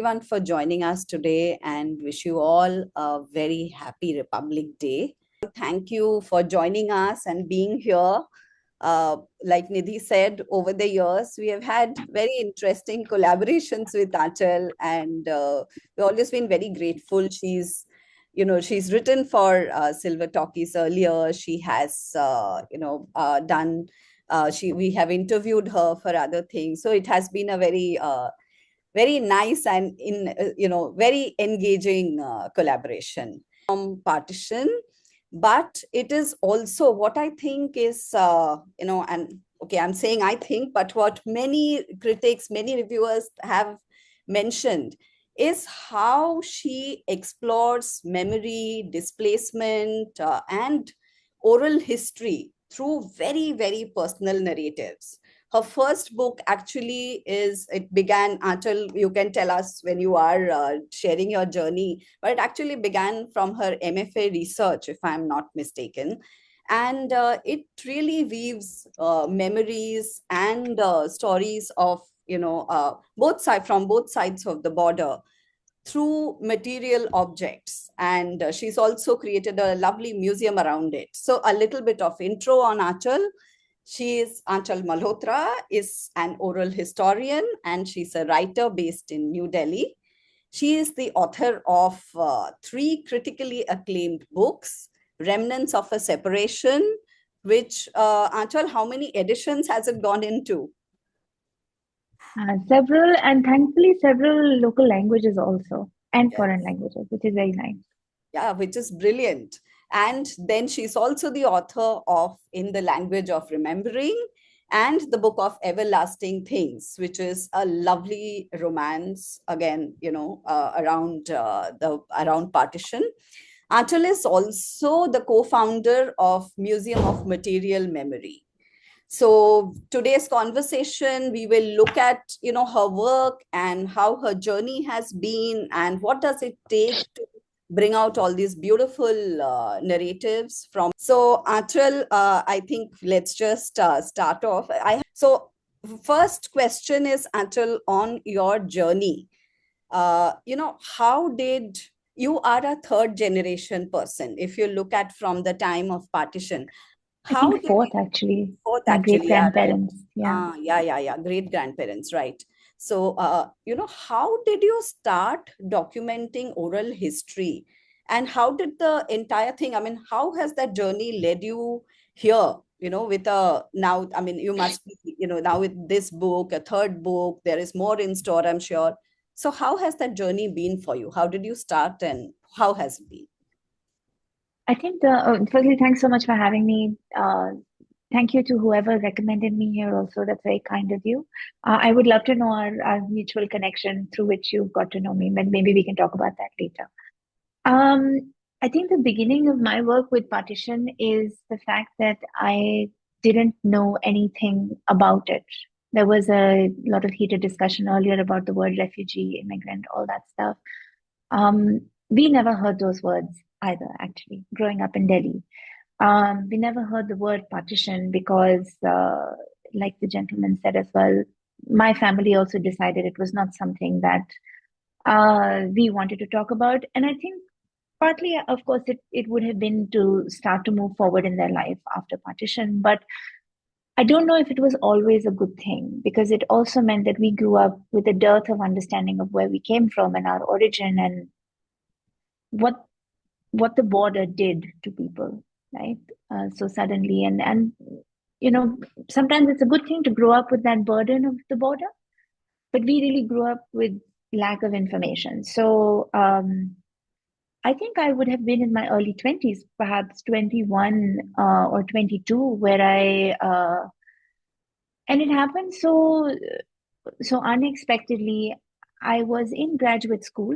everyone for joining us today and wish you all a very happy Republic Day. Thank you for joining us and being here. Like Nidhi said, over the years, we have had very interesting collaborations with Aanchal, and we've always been very grateful. She's written for Silver Talkies earlier. She has, done. We have interviewed her for other things, so it has been a very nice and very engaging collaboration from Partition. But it is also what I think is and okay, I'm saying I think, but what many critics, many reviewers have mentioned is how she explores memory, displacement, and oral history through very, very personal narratives. Her first book actually it began, Aanchal, you can tell us when you are sharing your journey, but it actually began from her MFA research, if I'm not mistaken. And it really weaves memories and stories of, from both sides of the border through material objects. And she's also created a lovely museum around it. So a little bit of intro on Aanchal. Aanchal Malhotra is an oral historian and she's a writer based in New Delhi. She is the author of 3 critically acclaimed books, Remnants of a Separation, which, Aanchal, how many editions has it gone into? Several, and thankfully several local languages also, and Yes. foreign languages, which is very nice. Yeah, which is brilliant. And then she's also the author of In the Language of Remembering and the book of Everlasting Things, which is a lovely romance, again, around partition. Aanchal is also the co-founder of Museum of Material Memory. So today's conversation, we will look at, her work and how her journey has been and what does it take to bring out all these beautiful narratives from. So Aanchal, I think let's just start off. So first question is, Aanchal, on your journey, how did you are a third generation person. If you look at from the time of partition, I think fourth actually. Fourth My actually, great grandparents. yeah, right. Yeah. Great grandparents, right? So, how did you start documenting oral history, and how did the entire thing? I mean, how has that journey led you here? With a now, I mean, you must be, now with this book, a third book, there is more in store, I'm sure. So, how has that journey been for you? How did you start, and how has it been? I think firstly, thanks so much for having me. Thank you to whoever recommended me here also. That's very kind of you. I would love to know our mutual connection through which you got to know me, but maybe we can talk about that later. I think the beginning of my work with Partition is the fact that I didn't know anything about it. There was a lot of heated discussion earlier about the word refugee, immigrant, all that stuff. We never heard those words either, actually, growing up in Delhi. We never heard the word partition because, like the gentleman said as well, my family also decided it was not something that we wanted to talk about. And I think partly, of course, it would have been to start to move forward in their life after partition. But I don't know if it was always a good thing because it also meant that we grew up with a dearth of understanding of where we came from and our origin and what the border did to people, right? So suddenly, and sometimes it's a good thing to grow up with that burden of the border, but we really grew up with lack of information. So I think I would have been in my early 20s, perhaps 21 or 22, where and it happened so unexpectedly. I was in graduate school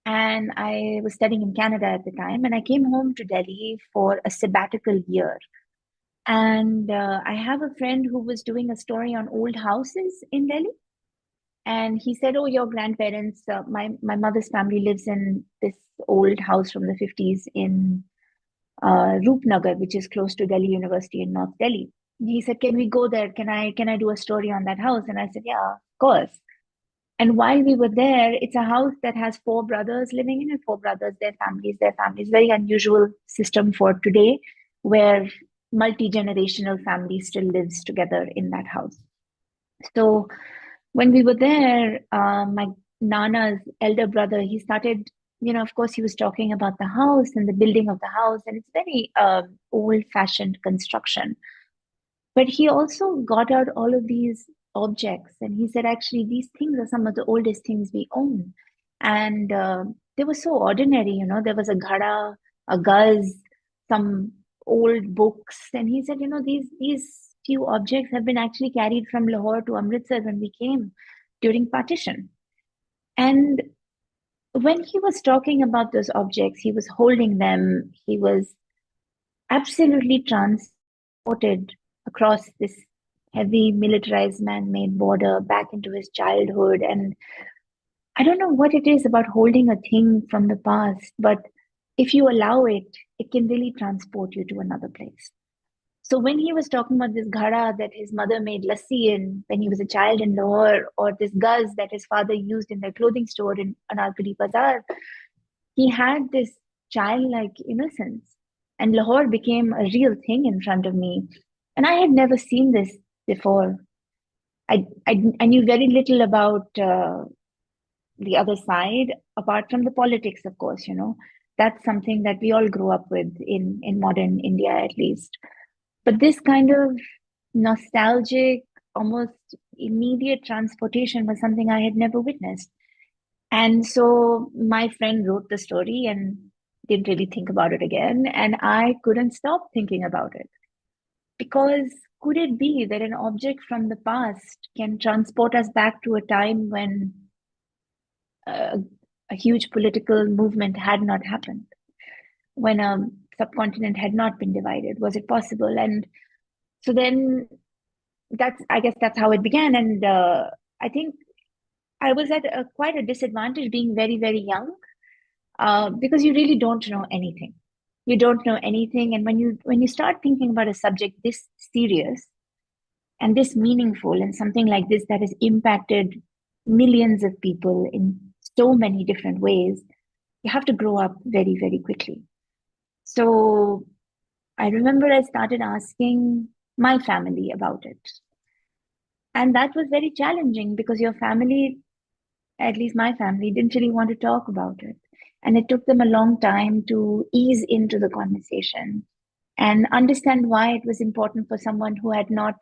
and I was studying in Canada at the time, and I came home to Delhi for a sabbatical year. And I have a friend who was doing a story on old houses in Delhi. And he said, "Oh, your grandparents, my mother's family lives in this old house from the 50s in Roopnagar, which is close to Delhi University in North Delhi." He said, "Can we go there? Can I do a story on that house?" And I said, "Yeah, of course." And while we were there, it's a house that has four brothers living in it, four brothers, their families. Very unusual system for today, where multi-generational family still lives together in that house. So when we were there, my Nana's elder brother, he started, of course, he was talking about the house and the building of the house, and it's very old-fashioned construction. But he also got out all of these objects, and he said, actually, these things are some of the oldest things we own. And they were so ordinary, there was a ghada, a guz, some old books. And he said, these few objects have been actually carried from Lahore to Amritsar when we came during partition. And when he was talking about those objects, he was holding them, he was absolutely transported across this heavy militarized man-made border back into his childhood. And I don't know what it is about holding a thing from the past, but if you allow it, it can really transport you to another place. So when he was talking about this ghada that his mother made lassi in when he was a child in Lahore, or this guz that his father used in their clothing store in Anarkali Bazaar, he had this childlike innocence. And Lahore became a real thing in front of me. And I had never seen this before. I knew very little about the other side, apart from the politics, of course, That's something that we all grew up with in modern India, at least. But this kind of nostalgic, almost immediate transportation was something I had never witnessed. And so my friend wrote the story and didn't really think about it again. And I couldn't stop thinking about it. Because could it be that an object from the past can transport us back to a time when a, a huge political movement had not happened, when a subcontinent had not been divided? Was it possible? And so then I guess that's how it began. And I think I was at quite a disadvantage being very, very young, because you really don't know anything. You don't know anything, and when you start thinking about a subject this serious and this meaningful, and something like this that has impacted millions of people in so many different ways, you have to grow up very, very quickly. So I remember I started asking my family about it, and that was very challenging because your family, at least my family, didn't really want to talk about it. And it took them a long time to ease into the conversation and understand why it was important for someone who had not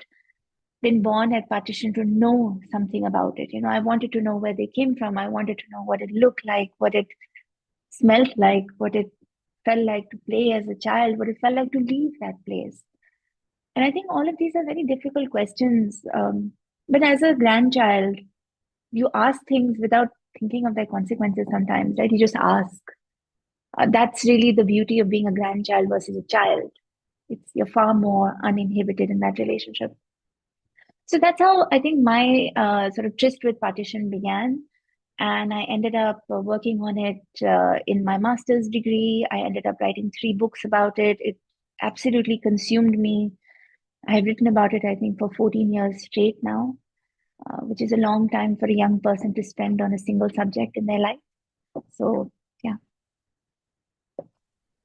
been born at partition to know something about it. I wanted to know where they came from. I wanted to know what it looked like, what it smelled like, what it felt like to play as a child, what it felt like to leave that place. And I think all of these are very difficult questions. But as a grandchild, you ask things without thinking of their consequences sometimes, right? You just ask. That's really the beauty of being a grandchild versus a child. You're far more uninhibited in that relationship. So that's how I think my sort of tryst with partition began. And I ended up working on it in my master's degree. I ended up writing 3 books about it. It absolutely consumed me. I have written about it, I think, for 14 years straight now, which is a long time for a young person to spend on a single subject in their life. So, yeah.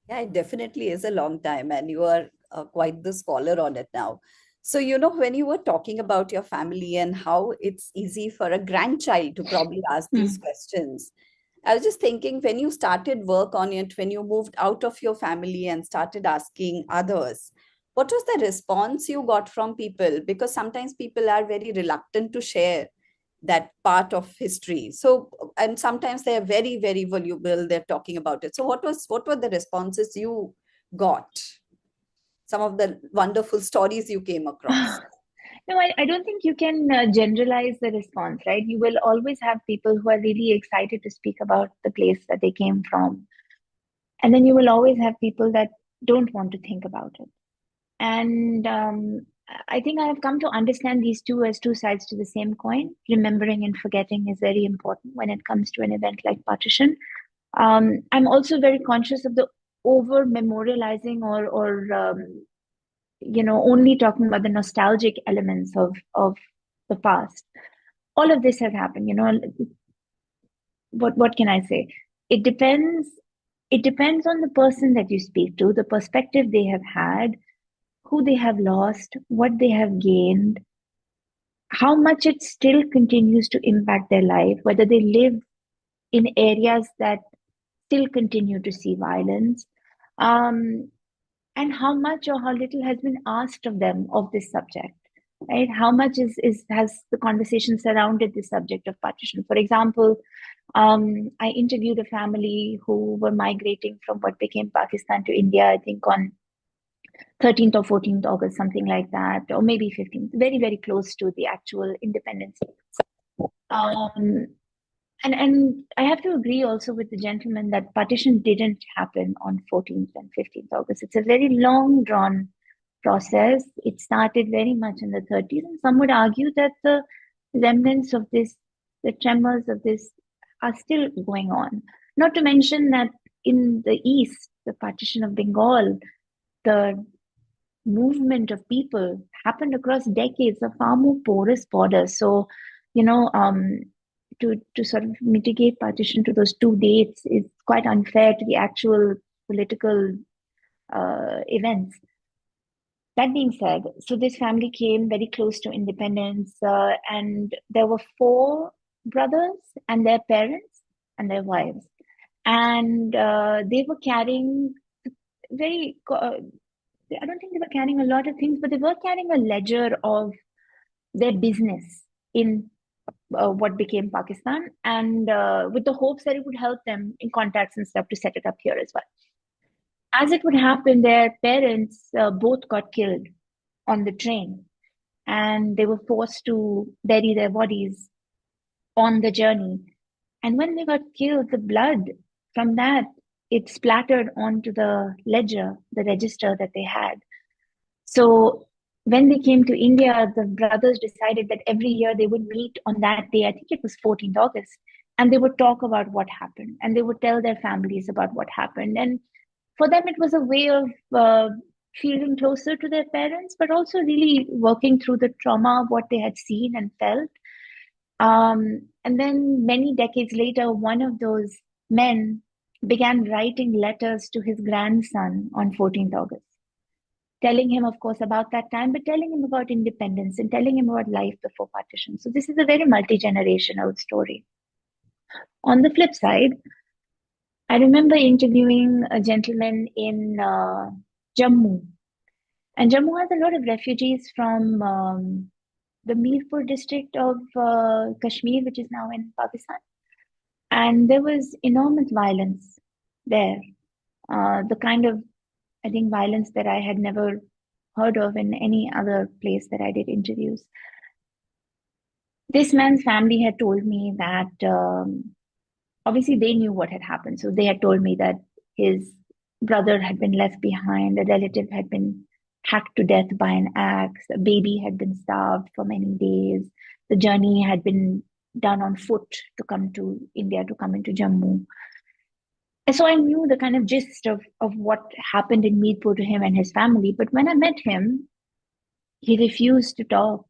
Yeah, it definitely is a long time, and you are quite the scholar on it now. So, when you were talking about your family and how it's easy for a grandchild to probably ask these Hmm. questions, I was just thinking when you started work on it, when you moved out of your family and started asking others, what was the response you got from people? Because sometimes people are very reluctant to share that part of history. So, and sometimes they are very, very voluble, they're talking about it. So what were the responses you got? Some of the wonderful stories you came across. No, I don't think you can generalize the response, right? You will always have people who are really excited to speak about the place that they came from. And then you will always have people that don't want to think about it. And I think I have come to understand these two as two sides to the same coin. Remembering and forgetting is very important when it comes to an event like partition. I'm also very conscious of the over memorializing or only talking about the nostalgic elements of the past. all of this has happened. What can I say? It depends. It depends on the person that you speak to, the perspective they have had, who they have lost, what they have gained, how much it still continues to impact their life, whether they live in areas that still continue to see violence, um, and how much or how little has been asked of them of this subject. Right? How much is has the conversation surrounded the subject of partition? For example, I interviewed a family who were migrating from what became Pakistan to India, I think on 13th or 14th August, something like that, or maybe 15th, very, very close to the actual independence. Um, and I have to agree also with the gentleman that partition didn't happen on 14th and 15th August. It's a very long drawn process. It started very much in the 30s, and some would argue that the remnants of this, the tremors of this, are still going on. Not to mention that in the East, the partition of Bengal, the movement of people happened across decades, a far more porous border. So, you know, to sort of mitigate partition to those two dates is quite unfair to the actual political events. That being said, so this family came very close to independence, and there were four brothers and their parents and their wives, and they were carrying very. I don't think they were carrying a lot of things, but they were carrying a ledger of their business in what became Pakistan, and with the hopes that it would help them in contacts and stuff to set it up here as well. As it would happen, their parents both got killed on the train, and they were forced to bury their bodies on the journey. And when they got killed, the blood from that, it splattered onto the ledger, the register that they had. So when they came to India, the brothers decided that every year they would meet on that day. I think it was 14th August, and they would talk about what happened, and they would tell their families about what happened. And for them, it was a way of feeling closer to their parents, but also really working through the trauma of what they had seen and felt. And then many decades later, one of those men began writing letters to his grandson on 14th August, telling him, of course, about that time, but telling him about independence and telling him about life before partition. So this is a very multi-generational story. On the flip side, I remember interviewing a gentleman in Jammu. And Jammu has a lot of refugees from the Mirpur district of Kashmir, which is now in Pakistan. And there was enormous violence there. The kind of, I think, violence that I had never heard of in any other place that I did interviews. This man's family had told me that obviously they knew what had happened. So they had told me that his brother had been left behind, a relative had been hacked to death by an axe, a baby had been starved for many days, the journey had been done on foot to come to India, to come into Jammu. And so I knew the kind of gist of what happened in Meerpur to him and his family. But when I met him, he refused to talk.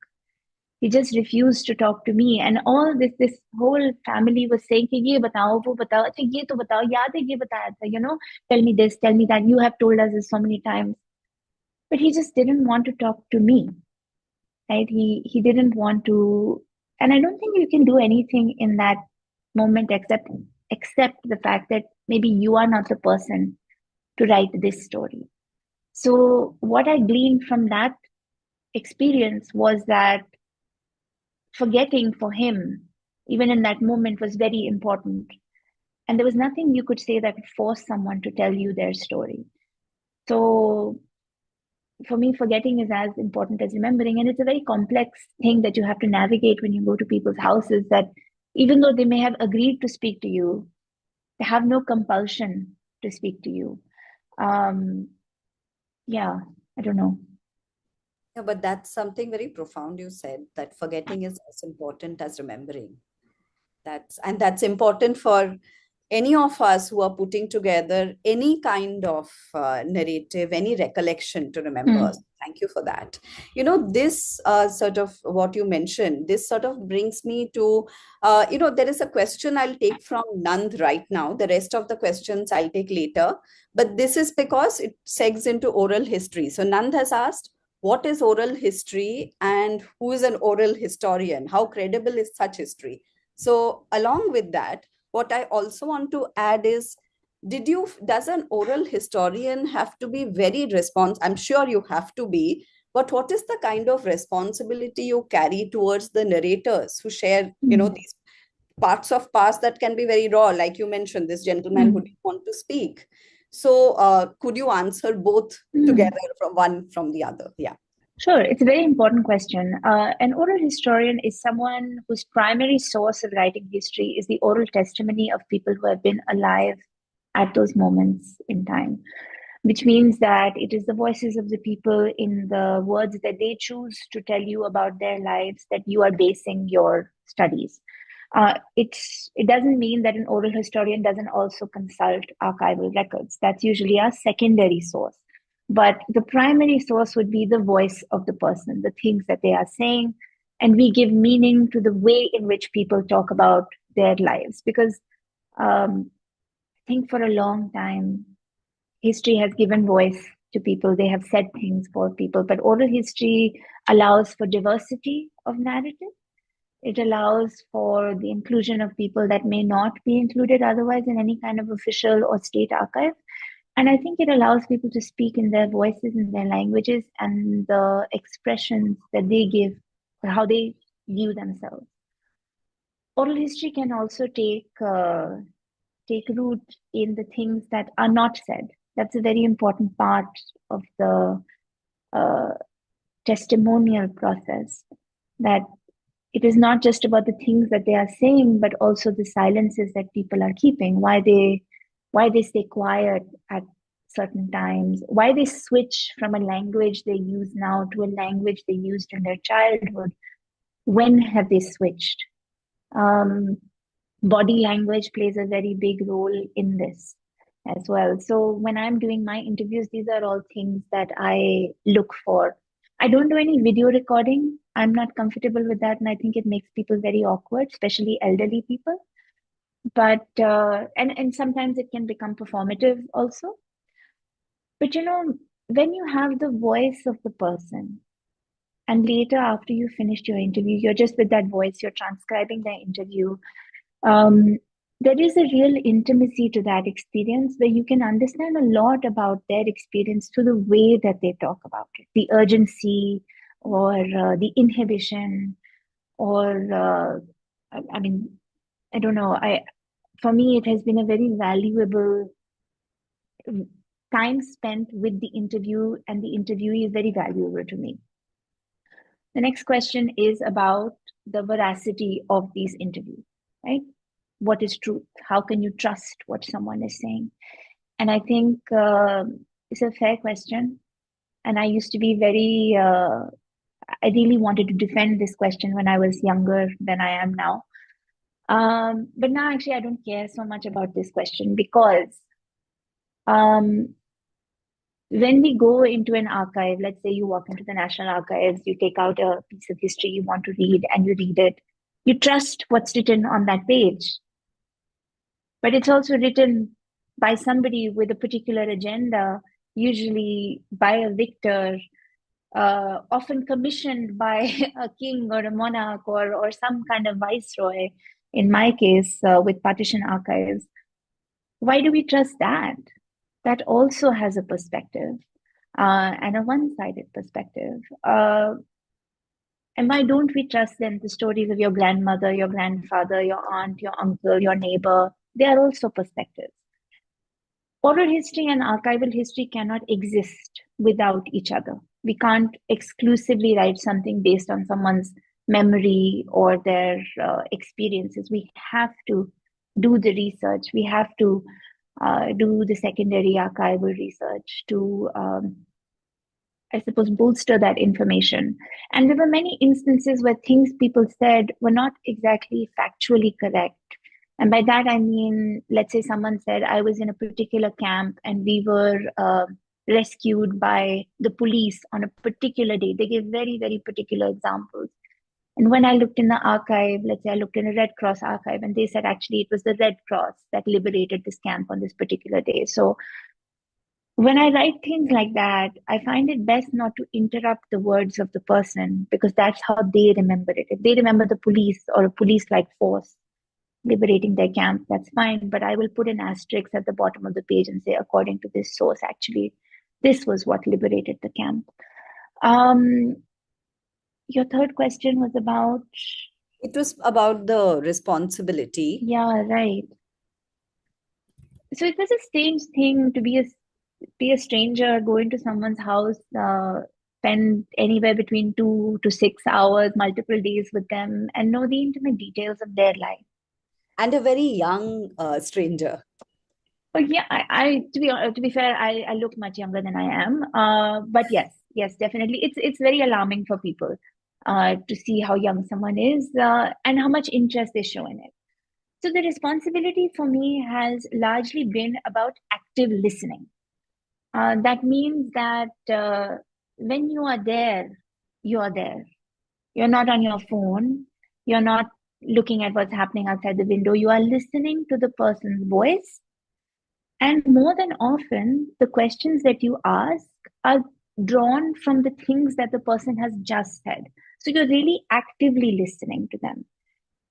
He just refused to talk to me. And all this whole family was saying, कि ये बताओ, वो बताओ, अच्छा ये तो बताओ, याद है ये बताया था, tell me this, tell me that, you have told us this so many times. But he just didn't want to talk to me, right? He didn't want to, and I don't think you can do anything in that moment except the fact that maybe you are not the person to write this story. So what I gleaned from that experience was that forgetting for him, even in that moment, was very important. And there was nothing you could say that would force someone to tell you their story. So for me, forgetting is as important as remembering. And it's a very complex thing that you have to navigate when you go to people's houses, that even though they may have agreed to speak to you, they have no compulsion to speak to you. Yeah, I don't know. Yeah, but that's something very profound you said, that forgetting is as important as remembering. That's important for any of us who are putting together any kind of narrative, any recollection to remember. Mm, Thank you for that. This sort of what you mentioned, this sort of brings me to, there is a question I'll take from Nand right now. The rest of the questions I'll take later. But this is because it segs into oral history. So Nand has asked, what is oral history and who is an oral historian? How credible is such history? So, along with that, what I also want to add is, does an oral historian have to be very responsible? I'm sure you have to be, but what is the kind of responsibility you carry towards the narrators who share, mm, these parts of past that can be very raw, like you mentioned, this gentleman who mm, didn't want to speak. So, could you answer both mm. together, from one from the other? Yeah. Sure, it's a very important question. An oral historian is someone whose primary source of writing history is the oral testimony of people who have been alive at those moments in time, which means that it is the voices of the people in the words that they choose to tell you about their lives that you are basing your studies. It doesn't mean that an oral historian doesn't also consult archival records. That's usually a secondary source. But the primary source would be the voice of the person, the things that they are saying, and we give meaning to the way in which people talk about their lives. Because I think for a long time, history has given voice to people. They have said things for people, but oral history allows for diversity of narrative. It allows for the inclusion of people that may not be included otherwise in any kind of official or state archive. And I think it allows people to speak in their voices, in their languages, and the expressions that they give or how they view themselves. Oral history can also take root in the things that are not said. That's a very important part of the uh, testimonial process. That it is not just about the things that they are saying, but also the silences that people are keeping. Why they stay quiet at certain times. Why they switch from a language they use now to a language they used in their childhood. When have they switched? Um, Body language plays a very big role in this as well. So when I'm doing my interviews, these are all things that I look for. I don't do any video recording. I'm not comfortable with that, and I think it makes people very awkward, especially elderly people. But and sometimes it can become performative also. But when you have the voice of the person, and later after you finished your interview, you're just with that voice, you're transcribing their interview. um, there is a real intimacy to that experience where you can understand a lot about their experience through the way that they talk about it, the urgency or the inhibition, or I mean, I don't know. For me, it has been a very valuable time spent with the interview, and the interviewee is very valuable to me. The next question is about the veracity of these interviews, right? What is truth? How can you trust what someone is saying? And I think it's a fair question. And I used to be I really wanted to defend this question when I was younger than I am now. But now actually I don't care so much about this question because um, when we go into an archive, let's say you walk into the National Archives, you take out a piece of history you want to read and you read it, you trust what's written on that page. But it's also written by somebody with a particular agenda, usually by a victor, often commissioned by a king or a monarch or some kind of viceroy. In my case, with Partition Archives, why do we trust that? That also has a perspective, and a one-sided perspective. And why don't we trust then the stories of your grandmother, your grandfather, your aunt, your uncle, your neighbor? They are also perspectives. Oral history and archival history cannot exist without each other. We can't exclusively write something based on someone's memory or their experiences. We have to do the research. We have to do the secondary archival research to, I suppose, bolster that information. And there were many instances where things people said were not exactly factually correct. And by that, I mean, let's say someone said, I was in a particular camp and we were rescued by the police on a particular day. They give very, very particular examples. And when I looked in the archive, let's say I looked in a Red Cross archive, and they said actually it was the Red Cross that liberated this camp on this particular day. So when I write things like that, I find it best not to interrupt the words of the person because that's how they remember it. If they remember the police or a police-like force liberating their camp, that's fine. But I will put an asterisk at the bottom of the page and say, according to this source, actually, this was what liberated the camp. Your third question was about. It was about the responsibility. Yeah, right. So it was a strange thing to be a stranger, go into someone's house, spend anywhere between 2 to 6 hours, multiple days with them, and know the intimate details of their life. And a very young stranger. But yeah, to be fair, I look much younger than I am. But yes, definitely, it's very alarming for people to see how young someone is and how much interest they show in it. So the responsibility for me has largely been about active listening. That means that when you are there, you are there. You're not on your phone. You're not looking at what's happening outside the window. You are listening to the person's voice. And more than often, the questions that you ask are drawn from the things that the person has just said. So you're really actively listening to them.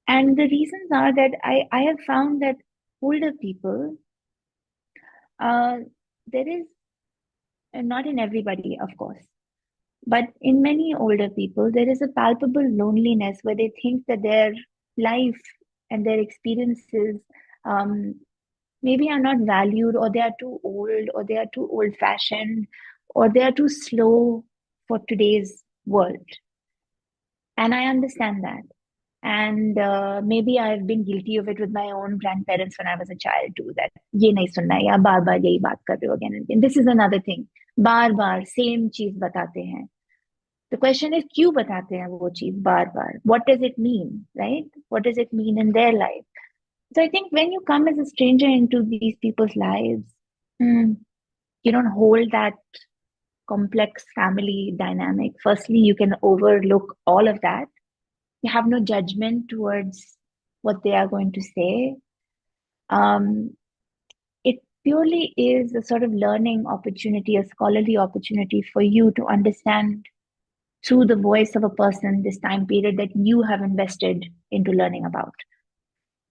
And the reasons are that I have found that older people, there is, and not in everybody, of course, but in many older people, there is a palpable loneliness where they think that their life and their experiences maybe are not valued, or they are too old, or they are too old-fashioned, or they are too slow for today's world. And I understand that. And maybe I've been guilty of it with my own grandparents when I was a child too, that ye nahi sunna, ya baar baar yahi baat kar rahe ho again and again. This is another thing. Bar bar same चीज बताते हैं. The question is, क्यों बताते हैं वो चीज बार बार? What does it mean, right? What does it mean in their life? So I think when you come as a stranger into these people's lives, you don't hold that complex family dynamic. Firstly, you can overlook all of that. You have no judgment towards what they are going to say. It purely is a sort of learning opportunity, a scholarly opportunity for you to understand through the voice of a person this time period that you have invested into learning about.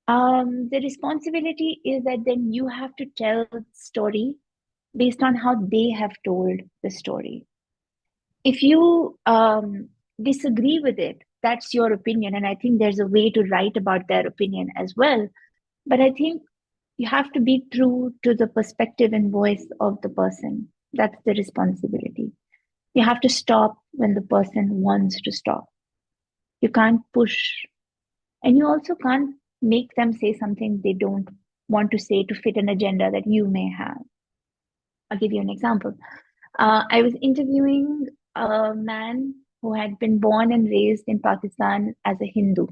The responsibility is that then you have to tell the story based on how they have told the story. If you disagree with it, that's your opinion. And I think there's a way to write about their opinion as well. But I think you have to be true to the perspective and voice of the person. That's the responsibility. You have to stop when the person wants to stop. You can't push. And you also can't make them say something they don't want to say to fit an agenda that you may have. I'll give you an example. I was interviewing a man who had been born and raised in Pakistan as a Hindu.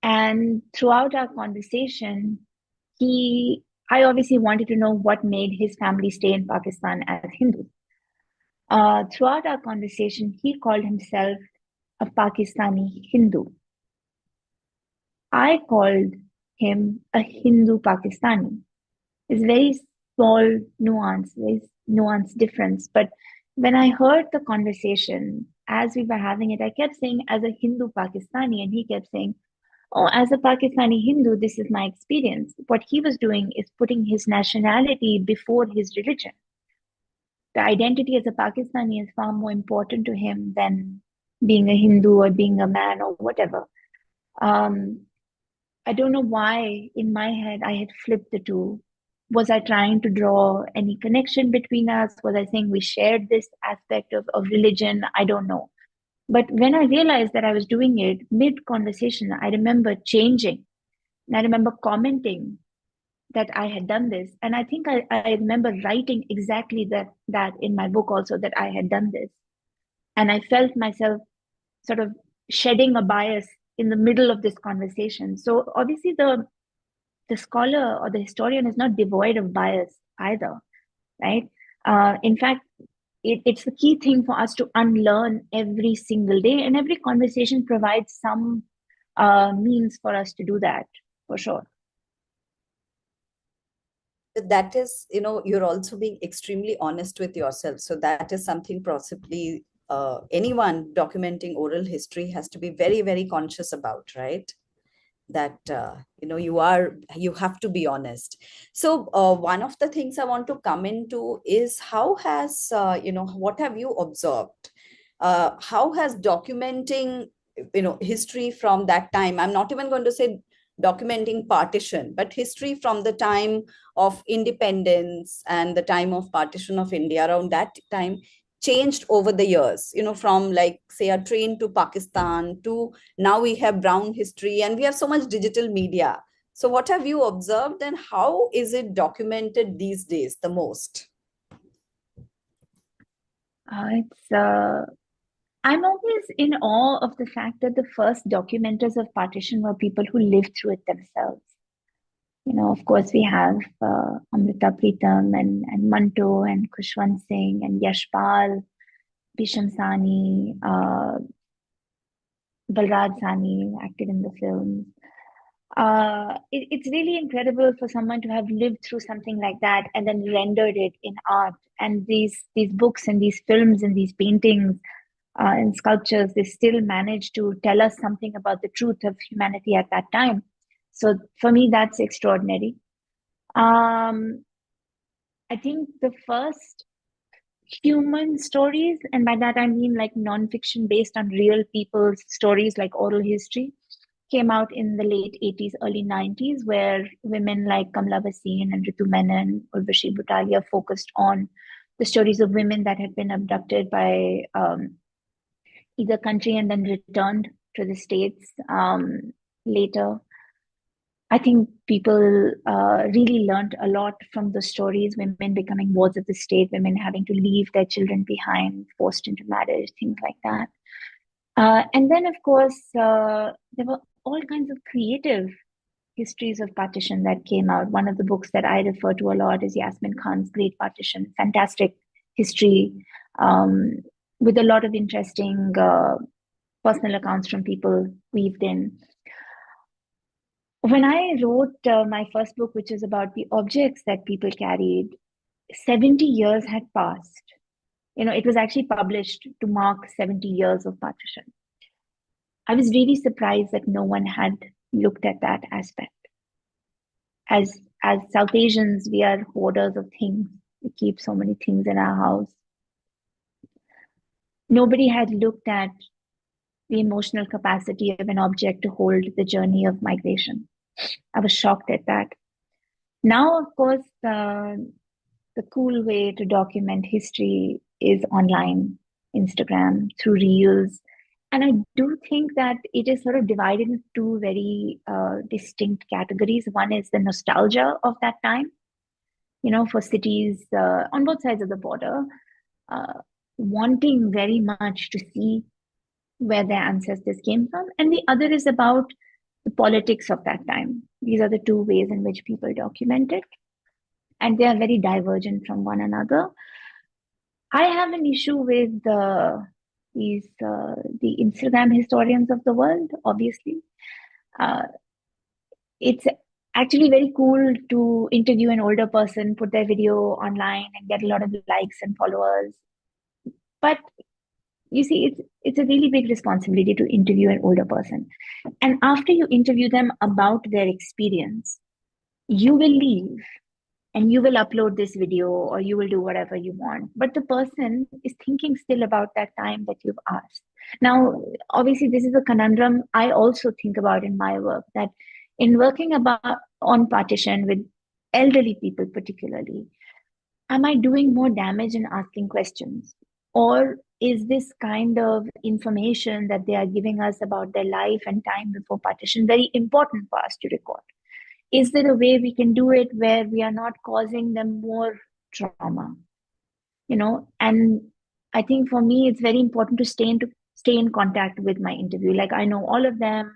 And throughout our conversation, I obviously wanted to know what made his family stay in Pakistan as Hindu. Throughout our conversation, he called himself a Pakistani Hindu. I called him a Hindu Pakistani. It's very small nuance, very nuanced difference. But when I heard the conversation as we were having it, I kept saying as a Hindu Pakistani, and he kept saying, oh, as a Pakistani Hindu, this is my experience. What he was doing is putting his nationality before his religion. The identity as a Pakistani is far more important to him than being a Hindu or being a man or whatever. I don't know why in my head I had flipped the two. Was I trying to draw any connection between us? Was I saying we shared this aspect of religion? I don't know. But when I realized that I was doing it mid-conversation, I remember changing. And I remember commenting that I had done this. And I think I remember writing exactly that in my book also, that I had done this. And I felt myself sort of shedding a bias in the middle of this conversation. So obviously the scholar or the historian is not devoid of bias either, right? In fact, it's the key thing for us to unlearn every single day, and every conversation provides some means for us to do that, for sure. That is, you're also being extremely honest with yourself. So that is something possibly anyone documenting oral history has to be very, very conscious about, right? That you have to be honest. So one of the things I want to come into is how has what have you observed, how has documenting history from that time, I'm not even going to say documenting partition, but history from the time of independence and the time of partition of India, around that time, changed over the years, from, like, say, a train to Pakistan to now we have brown history and we have so much digital media. So what have you observed and how is it documented these days the most? It's I'm always in awe of the fact that the first documenters of partition were people who lived through it themselves. Of course, we have Amrita Pritam and Manto and Khushwant Singh and Yashpal, Bisham Sani, Balraj Sani acted in the films. It's really incredible for someone to have lived through something like that and then rendered it in art. And these books and these films and these paintings and sculptures, they still manage to tell us something about the truth of humanity at that time. So for me, that's extraordinary. Um, I think the first human stories, and by that I mean like nonfiction based on real people's stories, like oral history, came out in the late 80s, early 90s, where women like Kamla Bhasin and Ritu Menon, Urvashi Butalia focused on the stories of women that had been abducted by either country and then returned to the States later. I think people really learned a lot from the stories, women becoming wards of the state, women having to leave their children behind, forced into marriage, things like that. And then, of course, there were all kinds of creative histories of partition that came out. One of the books that I refer to a lot is Yasmin Khan's Great Partition, fantastic history with a lot of interesting personal accounts from people weaved in. When I wrote my first book, which is about the objects that people carried, 70 years had passed. It was actually published to mark 70 years of partition. I was really surprised that no one had looked at that aspect. As South Asians, we are hoarders of things. We keep so many things in our house. Nobody had looked at the emotional capacity of an object to hold the journey of migration. I was shocked at that. Now, of course, the cool way to document history is online, Instagram, through Reels. And I do think that it is sort of divided into two very distinct categories. One is the nostalgia of that time, for cities on both sides of the border, wanting very much to see where their ancestors came from. And the other is about the politics of that time. These are the two ways in which people document it. And they are very divergent from one another. I have an issue with the Instagram historians of the world, obviously. It's actually very cool to interview an older person, put their video online and get a lot of likes and followers. But you see, it's a really big responsibility to interview an older person. And after you interview them about their experience, you will leave and you will upload this video or you will do whatever you want. But the person is thinking still about that time that you've asked. Now, obviously, this is a conundrum I also think about in my work, that in working on partition with elderly people particularly, am I doing more damage in asking questions? Or is this kind of information that they are giving us about their life and time before partition very important for us to record? Is there a way we can do it where we are not causing them more trauma? And I think for me, it's very important to stay in contact with my interview. Like, I know all of them.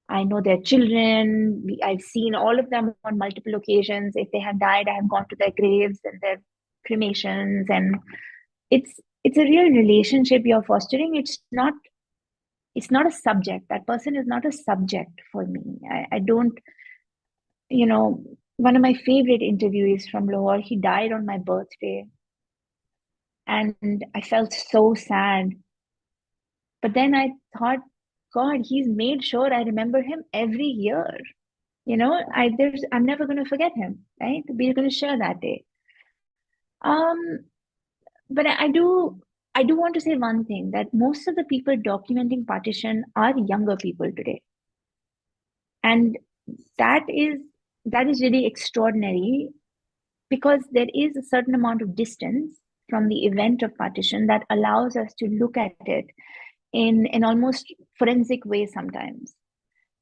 I know their children. I've seen all of them on multiple occasions. If they have died, I have gone to their graves and their cremations, and it's a real relationship you're fostering. It's not a subject. That person is not a subject for me. I don't, you know, one of my favorite interviewees from Lahore, he died on my birthday, and I felt so sad. But then I thought, God, he's made sure I remember him every year. I'm never going to forget him, right? We're going to share that day. Um, but I do want to say one thing, that most of the people documenting partition are younger people today, and that is that is really extraordinary, because there is a certain amount of distance from the event of partition that allows us to look at it in an almost forensic way sometimes,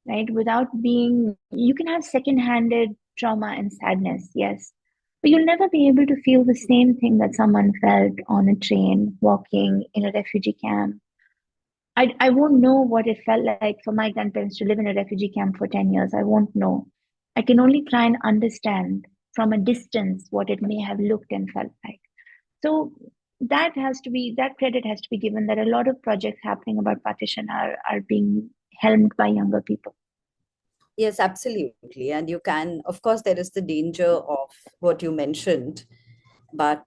right? Without being, you can have second-handed trauma and sadness, yes, but you'll never be able to feel the same thing that someone felt on a train, walking in a refugee camp. I won't know what it felt like for my grandparents to live in a refugee camp for 10 years. I won't know. I can only try and understand from a distance what it may have looked and felt like. So that credit has to be given, that a lot of projects happening about partition are being helmed by younger people. Yes, absolutely. And you can, of course, there is the danger of what you mentioned, but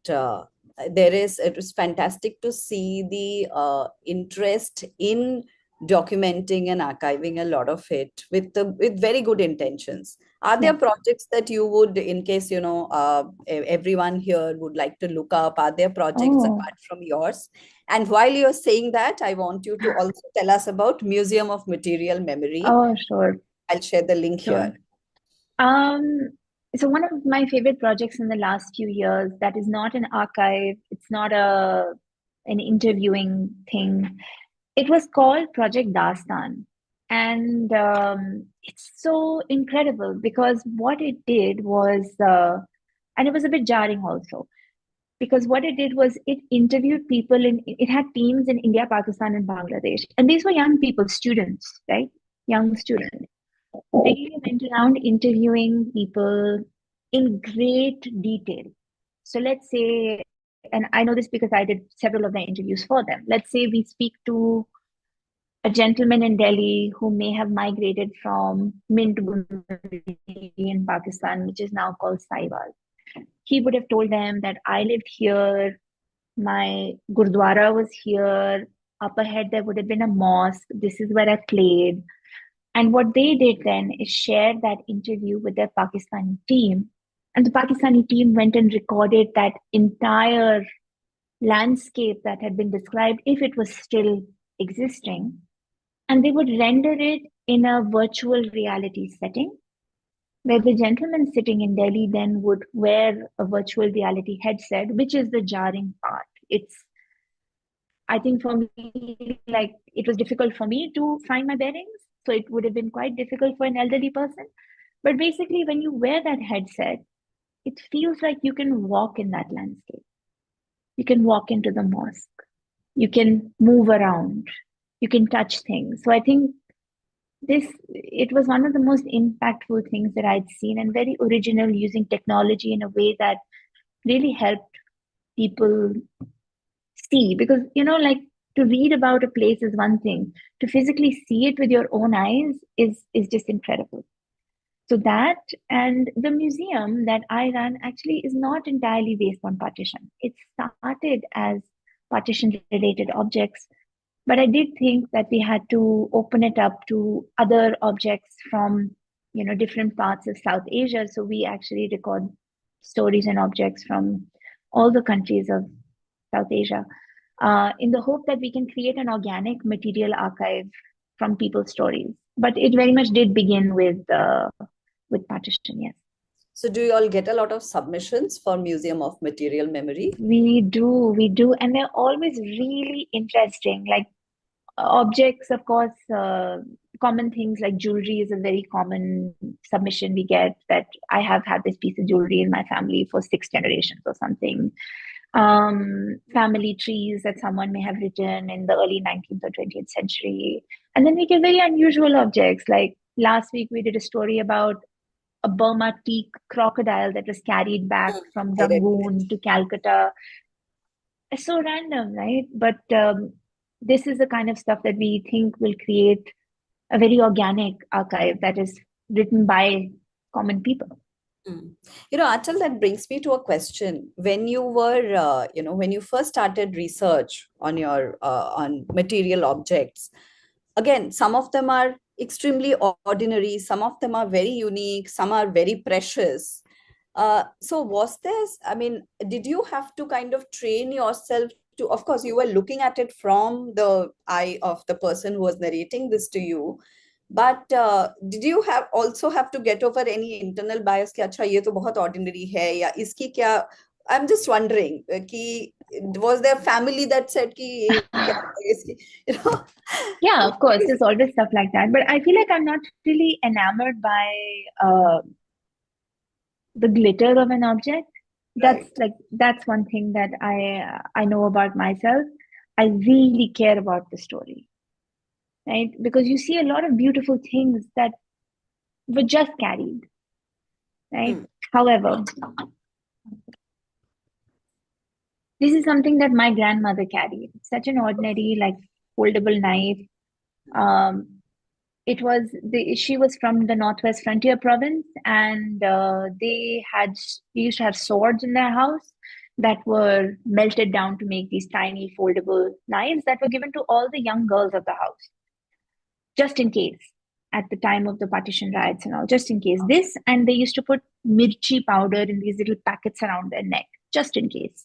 it was fantastic to see the interest in documenting and archiving a lot of it with very good intentions. Are there Yes. projects that you would, in case, everyone here would like to look up, are there projects Oh, apart from yours? And while you're saying that, I want you to also tell us about Museum of Material Memory. oh, sure, I'll share the link sure. here. Um, so one of my favorite projects in the last few years, that is not an archive, it's not an interviewing thing. It was called Project Dastan. And it's so incredible, because what it did was, and it was a bit jarring also, because what it did was it interviewed people it had teams in India, Pakistan, and Bangladesh. And these were young people, students, right? Young students. They went around interviewing people in great detail. So let's say, and I know this because I did several of the interviews for them. Let's say we speak to a gentleman in Delhi who may have migrated from Mint in Pakistan, which is now called Sahiwal. He would have told them that I lived here, my Gurdwara was here, up ahead there would have been a mosque, this is where I played. And what they did then is share that interview with their Pakistani team. And the Pakistani team went and recorded that entire landscape that had been described, if it was still existing. And they would render it in a virtual reality setting, where the gentleman sitting in Delhi then would wear a virtual reality headset, which is the jarring part. I think for me, like, it was difficult for me to find my bearings. So it would have been quite difficult for an elderly person. But basically, when you wear that headset, it feels like you can walk in that landscape. You can walk into the mosque. You can move around. You can touch things. So I think it was one of the most impactful things that I'd seen, and very original, using technology in a way that really helped people see. Because, like, to read about a place is one thing, to physically see it with your own eyes is just incredible. So that, and the museum that I run actually is not entirely based on partition. It started as partition related objects, but I did think that we had to open it up to other objects from, different parts of South Asia. So we actually record stories and objects from all the countries of South Asia, in the hope that we can create an organic material archive from people's stories. But it very much did begin with partition, yes. So do you all get a lot of submissions for Museum of Material Memory? We do, and they're always really interesting. Like, objects, of course, common things like jewelry is a very common submission we get, that I have had this piece of jewelry in my family for 6 generations or something. Family trees that someone may have written in the early 19th or 20th century. And then we get very unusual objects like, last week we did a story about a Burma teak crocodile that was carried back from I read Rangoon that. to Calcutta. It's so random, right? But this is the kind of stuff that we think will create a very organic archive that is written by common people. Mm. Achal, that brings me to a question. When you were, when you first started research on your on material objects, again, some of them are extremely ordinary, some of them are very unique, some are very precious. So was this, I mean, did you have to kind of train yourself to, of course, you were looking at it from the eye of the person who was narrating this to you, but did you have also have to get over any internal bias कि अच्छा ये तो बहुत ordinary है या इसकी क्या, I'm just wondering कि was there family that said कि ये क्या है इसकी, you know. Yeah, of course, there's always stuff like that. But I feel like I'm not really enamored by the glitter of an object. Right. That's one thing that I know about myself. I really care about the story, right? Because you see a lot of beautiful things that were just carried, right? Hmm. However, this is something that my grandmother carried. Such an ordinary, like foldable knife. Um, she was from the Northwest Frontier Province, and they used to have swords in their house that were melted down to make these tiny foldable knives that were given to all the young girls of the house, just in case, at the time of the partition riots and all, just in case. This, and they used to put mirchi powder in these little packets around their neck, just in case.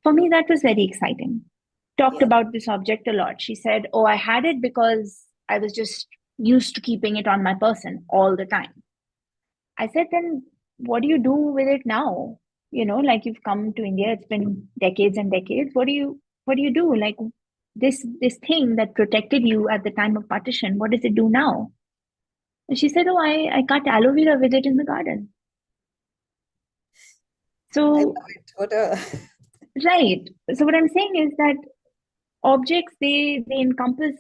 For me, that was very exciting. Talked Yeah. about this object a lot. She said, "Oh, I had it because I was just used to keeping it on my person all the time." I said, "Then what do you do with it now? Like you've come to India, it's been decades and decades. What do you do? Like this thing that protected you at the time of partition, what does it do now?" And she said, "Oh, I cut aloe vera with it in the garden." I So, love it. What a right. So what I'm saying is that objects, they encompass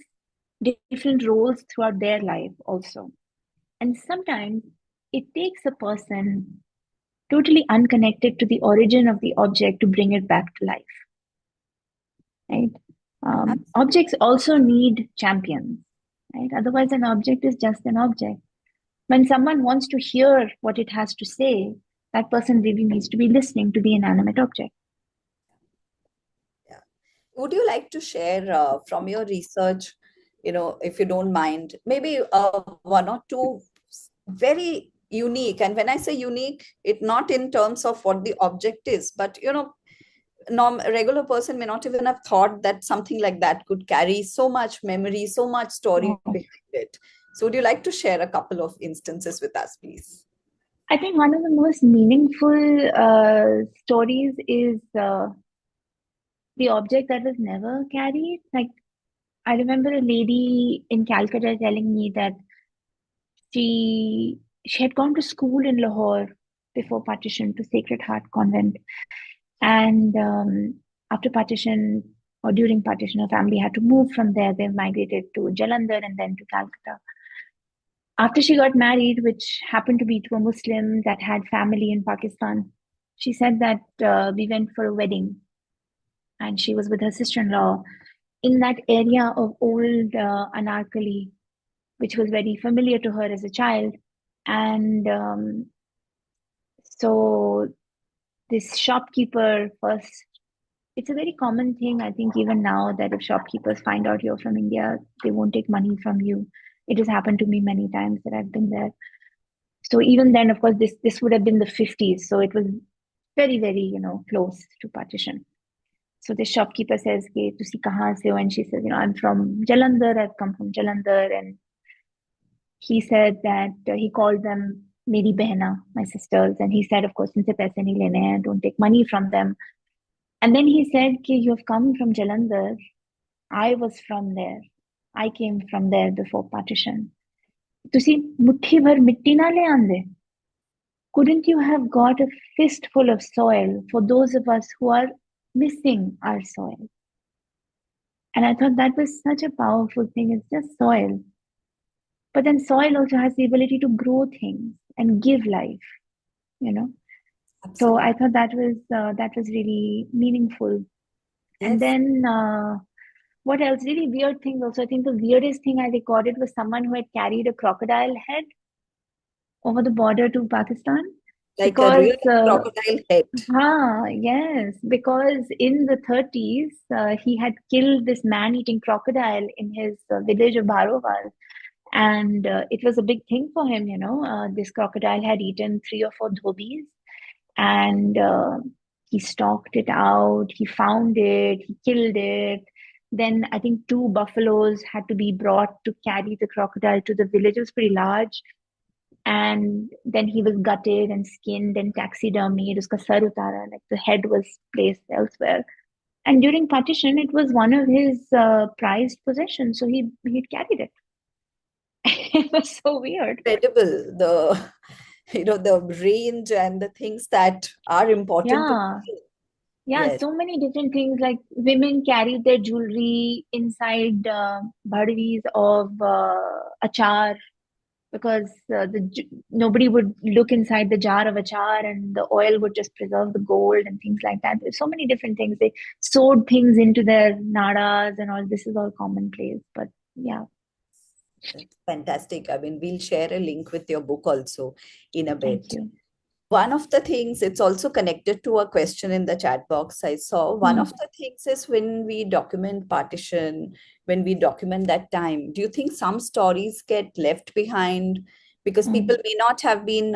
different roles throughout their life also. And sometimes it takes a person totally unconnected to the origin of the object to bring it back to life, right? Objects also need champions, right? Otherwise, an object is just an object. When someone wants to hear what it has to say, that person really needs to be listening to the inanimate object. Yeah. Would you like to share from your research, if you don't mind, maybe one or two very unique, and when I say unique, it not in terms of what the object is, but regular person may not even have thought that something like that could carry so much memory, so much story Oh. behind it. So would you like to share a couple of instances with us, please? I think one of the most meaningful stories is the object that was never carried. Like, I remember a lady in Calcutta telling me that she had gone to school in Lahore before partition to Sacred Heart Convent, and after partition or during partition, her family had to move from there. They migrated to Jalandhar and then to Calcutta. After she got married, which happened to be to a Muslim that had family in Pakistan, she said that we went for a wedding and she was with her sister-in-law in that area of old Anarkali, which was very familiar to her as a child. And so this shopkeeper first, it's a very common thing, I think, even now, that if shopkeepers find out you're from India, they won't take money from you. It has happened to me many times that I've been there. So even then, of course, this would have been the 50s. So it was very, very, close to partition. So the shopkeeper says, "Ki, tusi kahan se ho?" And she says, "I'm from Jalandhar. I've come from Jalandhar." And he said that he called them Meri Behna, my sisters. And he said, of course, "Inse paise nahi lene hain, don't take money from them." And then he said, "Ki, you have come from Jalandhar. I was from there. I came from there before partition. Tusi muthi bhar mitti na le aande. Couldn't you have got a fistful of soil for those of us who are missing our soil?" And I thought that was such a powerful thing. It's just soil. But then soil also has the ability to grow things and give life, you know. So I Absolutely. thought that was really meaningful. And Yes. then what else? Really weird things also. I think the weirdest thing I recorded was someone who had carried a crocodile head over the border to Pakistan Like a because real crocodile head. yes, because in the 30s he had killed this man-eating crocodile in his village of Bharowal, and it was a big thing for him. This crocodile had eaten three or four dhobis, and he stalked it out. He found it. He killed it. Then I think two buffaloes had to be brought to carry the crocodile to the village. It was pretty large, and then he was gutted and skinned and taxidermied. Uska sar utara, like the head was placed elsewhere. And during partition, it was one of his prized possessions, so he carried it. It was so weird. Incredible. The the range and the things that are important to Yeah, people. yeah, Yes. so many different things. Like women carried their jewelry inside bhadvis of achar, because nobody would look inside the jar of achar, and the oil would just preserve the gold and things like that. There's so many different things. They sewed things into their nadas and all. This is all commonplace, but yeah, That's fantastic. I mean, we'll share a link with your book also in a thank bit. you. One of the things, it's also connected to a question in the chat box I saw. One of Hmm. the things is when we document partition, when we document that time, do you think some stories get left behind because Hmm. people may not have been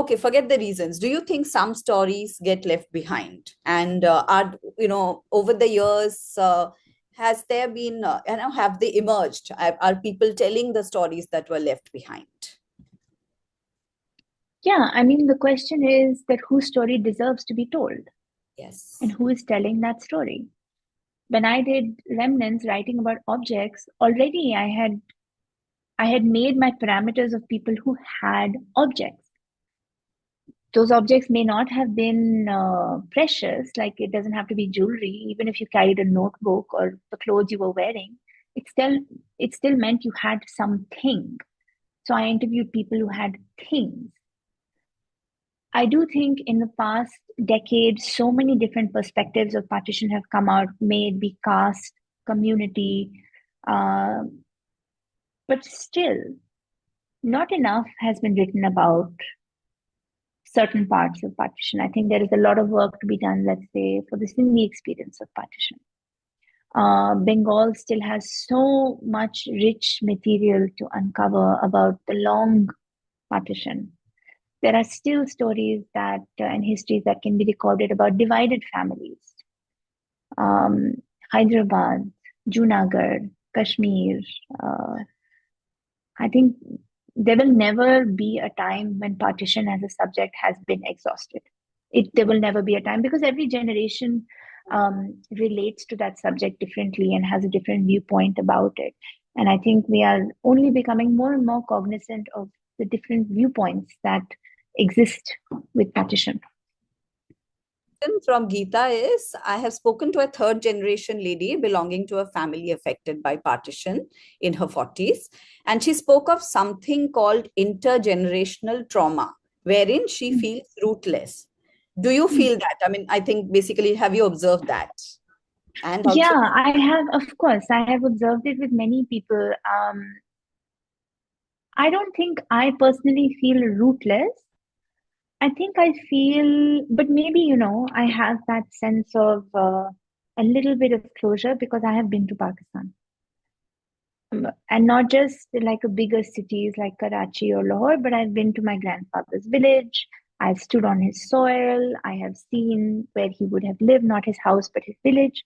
okay, forget the reasons. Do you think some stories get left behind? And are, over the years, has there been, have they emerged? Are people telling the stories that were left behind? Yeah, I mean, the question is that whose story deserves to be told and Yes. who is telling that story. When I did remnants writing about objects, already I had made my parameters of people who had objects. Those objects may not have been precious, like it doesn't have to be jewelry. Even if you carried a notebook or the clothes you were wearing, it still it still meant you had something. So I interviewed people who had things. I do think in the past decade, so many different perspectives of partition have come out, may it be caste, community, uh, but still, not enough has been written about certain parts of partition. I think there is a lot of work to be done, let's say, for the Sindhi experience of partition. Bengal still has so much rich material to uncover about the long partition. There are still stories that and histories that can be recorded about divided families. Um, Hyderabad, Junagadh, Kashmir. Uh, I think there will never be a time when partition as a subject has been exhausted. There will never be a time, because every generation relates to that subject differently and has a different viewpoint about it. And I think we are only becoming more and more cognizant of the different viewpoints that exist with partition. From Geeta is, I have spoken to a third generation lady belonging to a family affected by partition in her 40s. And she spoke of something called intergenerational trauma, wherein she Mm. feels rootless. Do you Mm. feel that? I mean, I think basically, have you observed that? And also, Yeah, I have, of course, I have observed it with many people. I don't think I personally feel rootless. I think I feel, but maybe, I have that sense of a little bit of closure because I have been to Pakistan. And not just like a bigger cities like Karachi or Lahore, but I've been to my grandfather's village. I've stood on his soil. I have seen where he would have lived, not his house, but his village.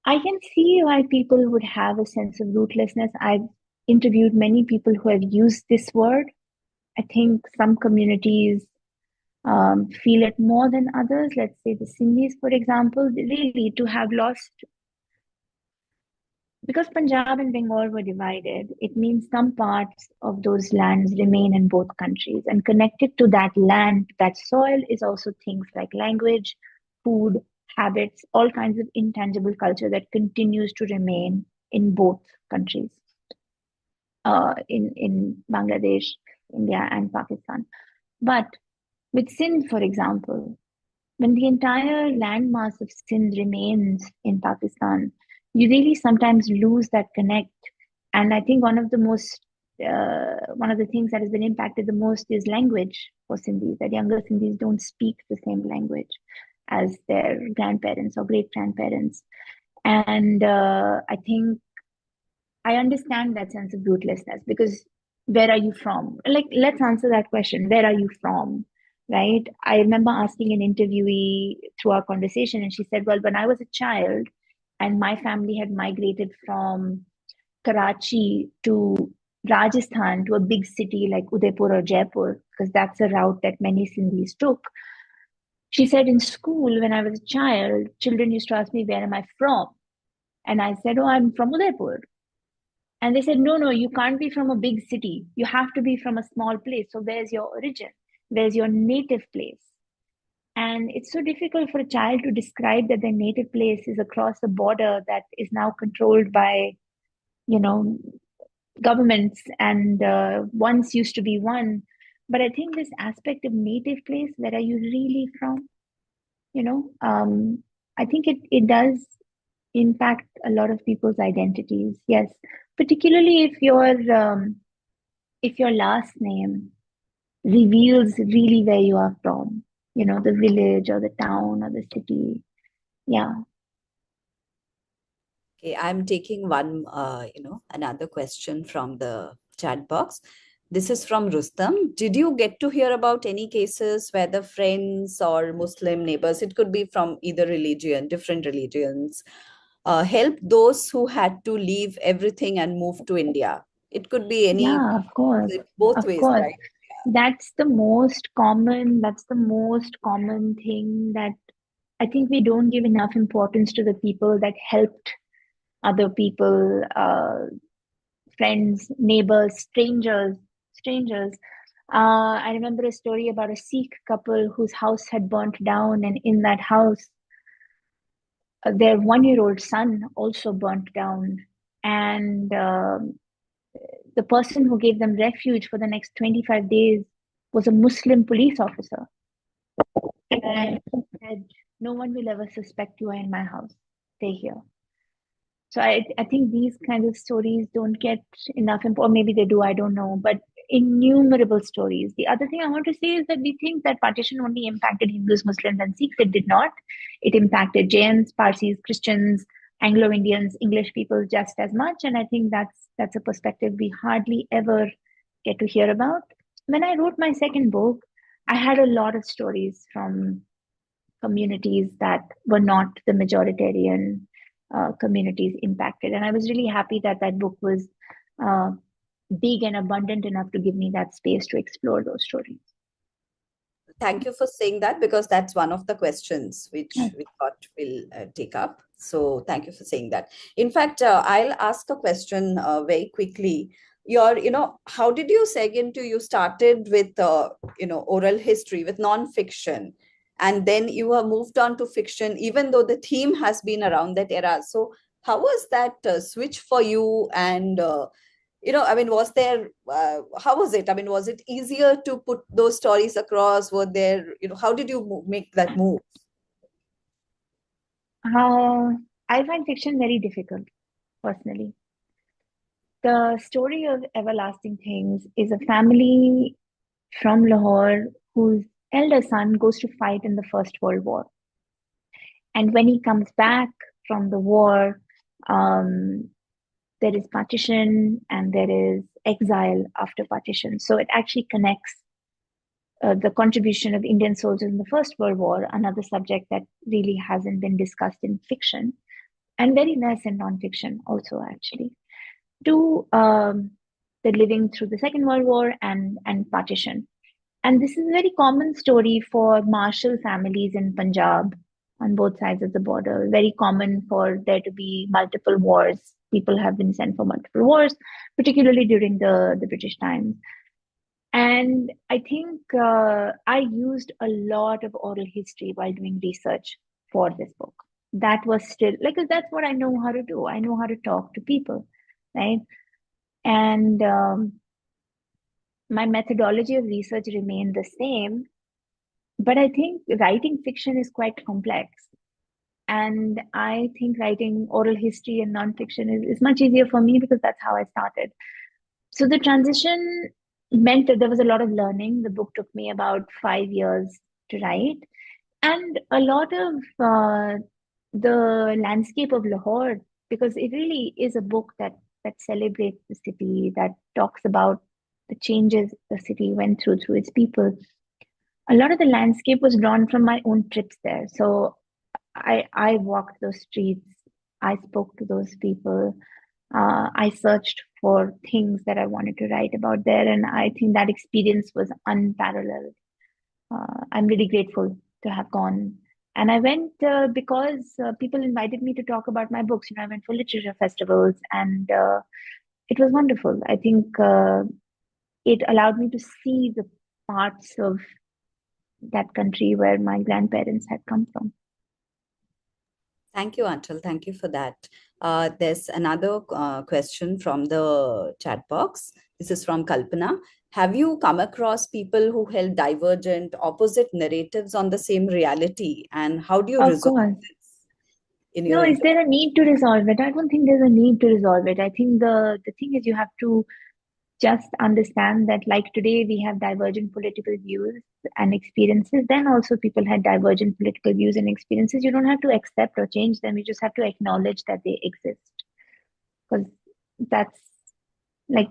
I can see why people would have a sense of rootlessness. I've interviewed many people who have used this word. I think some communities feel it more than others. Let's say the Sindhis, for example, really to have lost, because Punjab and Bengal were divided, it means some parts of those lands remain in both countries. And connected to that land, that soil, is also things like language, food, habits, all kinds of intangible culture that continues to remain in both countries. in Bangladesh, India, and Pakistan. But with Sindh, for example, when the entire landmass of Sindh remains in Pakistan, you really sometimes lose that connect. And I think one of the things that has been impacted the most is language for Sindhis, that younger Sindhis don't speak the same language as their grandparents or great grandparents. And I think I understand that sense of rootlessness because where are you from? Like, let's answer that question. Where are you from? Right? I remember asking an interviewee through our conversation, and she said, well, when I was a child and my family had migrated from Karachi to Rajasthan to a big city like Udaipur or Jaipur, because that's a route that many Sindhis took. She said, in school, when I was a child, children used to ask me, where am I from? And I said, oh, I'm from Udaipur. And they said, no, no, you can't be from a big city. You have to be from a small place. So where's your origin? Where's your native place? And it's so difficult for a child to describe that their native place is across a border that is now controlled by, you know, governments and once used to be one. But I think this aspect of native place, where are you really from? You know, I think it does impact a lot of people's identities. Yes, particularly if your last name reveals really where you are from, you know, the village or the town or the city. Yeah. Okay, I'm taking one, another question from the chat box. This is from Rustam. Did you get to hear about any cases where the friends or Muslim neighbors, it could be from either religion, different religions, help those who had to leave everything and move to India? It could be any, Yeah, of course. both Of ways, course. right? That's the most common thing that I think we don't give enough importance to the people that helped other people, friends, neighbors, strangers. I remember a story about a Sikh couple whose house had burnt down, and in that house, their 1 year old son also burnt down. And the person who gave them refuge for the next 25 days was a Muslim police officer. And he said, no one will ever suspect you are in my house. Stay here. So I think these kinds of stories don't get enough, or maybe they do, I don't know, but innumerable stories. The other thing I want to say is that we think that partition only impacted Hindus, Muslims, and Sikhs. It did not. It impacted Jains, Parsis, Christians, Anglo-Indians, English people just as much. And I think that's a perspective we hardly ever get to hear about. When I wrote my second book, I had a lot of stories from communities that were not the majoritarian communities impacted. And I was really happy that that book was uh, big and abundant enough to give me that space to explore those stories. Thank you for saying that because that's one of the questions which Yes. we thought we'll take up. So thank you for saying that. In fact, I'll ask a question very quickly. How did you seg into, you started with, oral history, with non-fiction, and then you have moved on to fiction, even though the theme has been around that era. So how was that switch for you? And was there, how was it? I mean, was it easier to put those stories across? Were there, how did you make that move? I find fiction very difficult, personally. The story of Everlasting Things is a family from Lahore whose elder son goes to fight in the First World War. And when he comes back from the war, um, there is partition and there is exile after partition. So it actually connects the contribution of Indian soldiers in the First World War, another subject that really hasn't been discussed in fiction, and very less in nonfiction also, actually, to the living through the Second World War and partition. And this is a very common story for martial families in Punjab on both sides of the border. Very common for there to be multiple wars. People have been sent for multiple wars, particularly during the British times. And I think I used a lot of oral history while doing research for this book. That was still like, that's what I know how to do. I know how to talk to people, right? And my methodology of research remained the same, but I think writing fiction is quite complex. And I think writing oral history and nonfiction is much easier for me because that's how I started. So the transition meant that there was a lot of learning. The book took me about 5 years to write, and a lot of the landscape of Lahore, because it really is a book that celebrates the city, that talks about the changes the city went through its people. A lot of the landscape was drawn from my own trips there. So I walked those streets, I spoke to those people, I searched for things that I wanted to write about there, and I think that experience was unparalleled. I'm really grateful to have gone. And I went because people invited me to talk about my books. I went for literature festivals, and it was wonderful. I think it allowed me to see the parts of that country where my grandparents had come from. Thank you, Aanchal. Thank you for that. There's another question from the chat box. This is from Kalpana. Have you come across people who held divergent, opposite narratives on the same reality? And how do you Of resolve course. this in No, your is there a need to resolve it? I don't think there's a need to resolve it. I think the thing is you have to just understand that like today we have divergent political views and experiences, then also people had divergent political views and experiences. You don't have to accept or change them. You just have to acknowledge that they exist. Because that's like,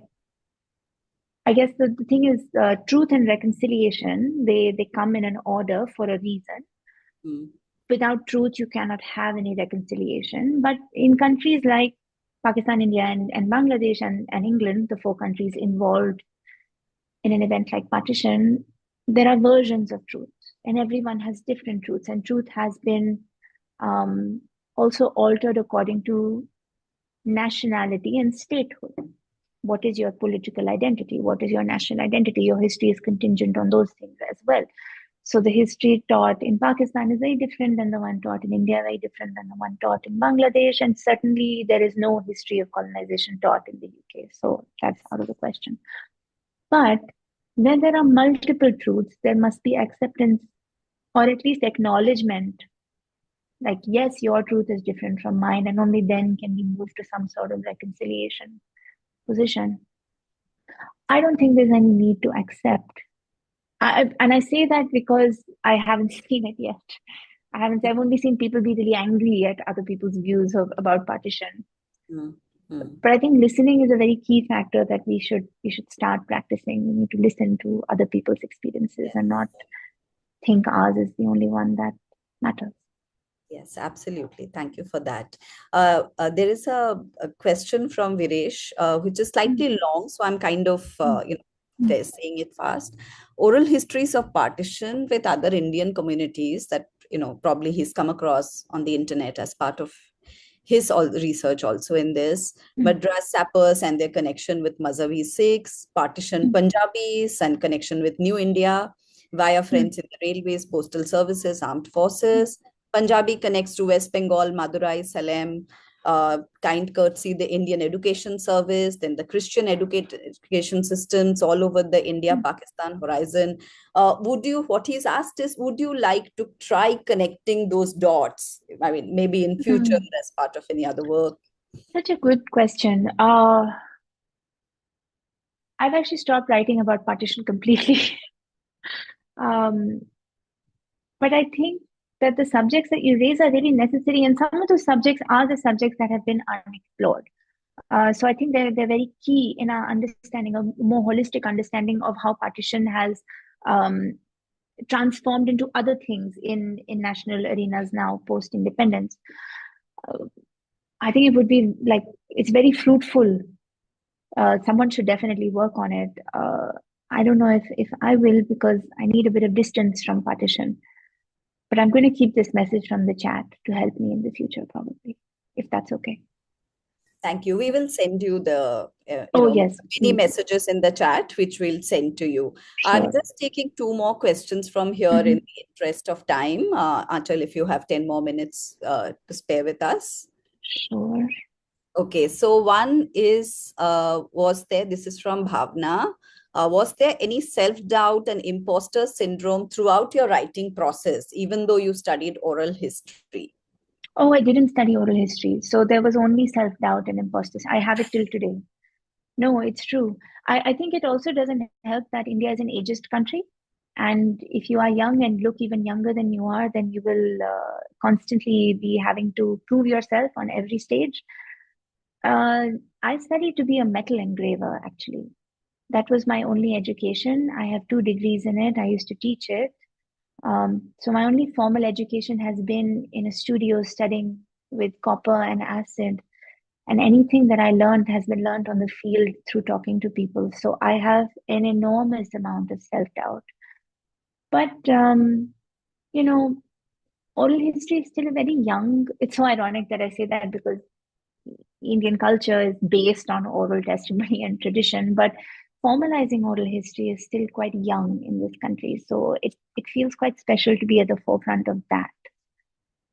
I guess the thing is truth and reconciliation, they come in an order for a reason. Mm. Without truth, you cannot have any reconciliation. But in countries like Pakistan, India, and Bangladesh and England, the four countries involved in an event like partition, there are versions of truth, and everyone has different truths, and truth has been um, also altered according to nationality and statehood. What is your political identity? What is your national identity? Your history is contingent on those things as well. So the history taught in Pakistan is very different than the one taught in India, very different than the one taught in Bangladesh, and certainly there is no history of colonization taught in the UK. So that's out of the question. But when there are multiple truths, there must be acceptance or at least acknowledgement. Like, yes, your truth is different from mine, and only then can we move to some sort of reconciliation position. I don't think there's any need to accept. And I say that because I haven't seen it yet. I've only seen people be really angry at other people's views about partition. Mm. Mm. But I think listening is a very key factor that we should start practicing. We need to listen to other people's experiences Yes. and not think ours is the only one that matters. Yes, absolutely. Thank you for that. There is a question from Viresh, which is Mm, slightly long, so I'm kind of mm, mm, saying it fast. Oral histories of partition with other Indian communities that probably he's come across on the internet as part of his research also in this. mm, Madras Sappers and their connection with Mazhabi Sikhs, partition mm, Punjabis and connection with New India via mm, friends in the railways, postal services, armed forces. Punjabi connects to West Bengal, Madurai, Salem, kind courtesy, the Indian education service, then the Christian education systems all over the mm, India-Pakistan horizon. What he's asked is, would you like to try connecting those dots? I mean, maybe in future mm. as part of any other work. Such a good question. I've actually stopped writing about partition completely. Um, but I think that the subjects that you raise are really necessary, and some of those subjects are the subjects that have been unexplored. So I think they're very key in our understanding, a more holistic understanding of how partition has um, transformed into other things in national arenas now post independence. Uh, I think it would be like it's very fruitful. Someone should definitely work on it. I don't know if I will because I need a bit of distance from partition. But I'm going to keep this message from the chat to help me in the future, probably, if that's okay. Thank you. We will send you the, Oh, yes, many please. messages in the chat, which we'll send to you. I'm Sure. just taking two more questions from here in Hmm. the interest of time. Aanchal, if you have 10 more minutes to spare with us. Sure. Okay, so one is, was there, this is from Bhavna, was there any self-doubt and imposter syndrome throughout your writing process, even though you studied oral history? Oh, I didn't study oral history, so there was only self-doubt and imposter. I have it till today. No, it's true. I think it also doesn't help that India is an ageist country. And if you are young and look even younger than you are, then you will constantly be having to prove yourself on every stage. Uh, I studied to be a metal engraver, actually. That was my only education. I have 2 degrees in it. I used to teach it. So my only formal education has been in a studio studying with copper and acid. And anything that I learned has been learned on the field through talking to people. So I have an enormous amount of self-doubt. But, you know, oral history is still a very young. It's so ironic that I say that because Indian culture is based on oral testimony and tradition, but formalizing oral history is still quite young in this country. So it feels quite special to be at the forefront of that.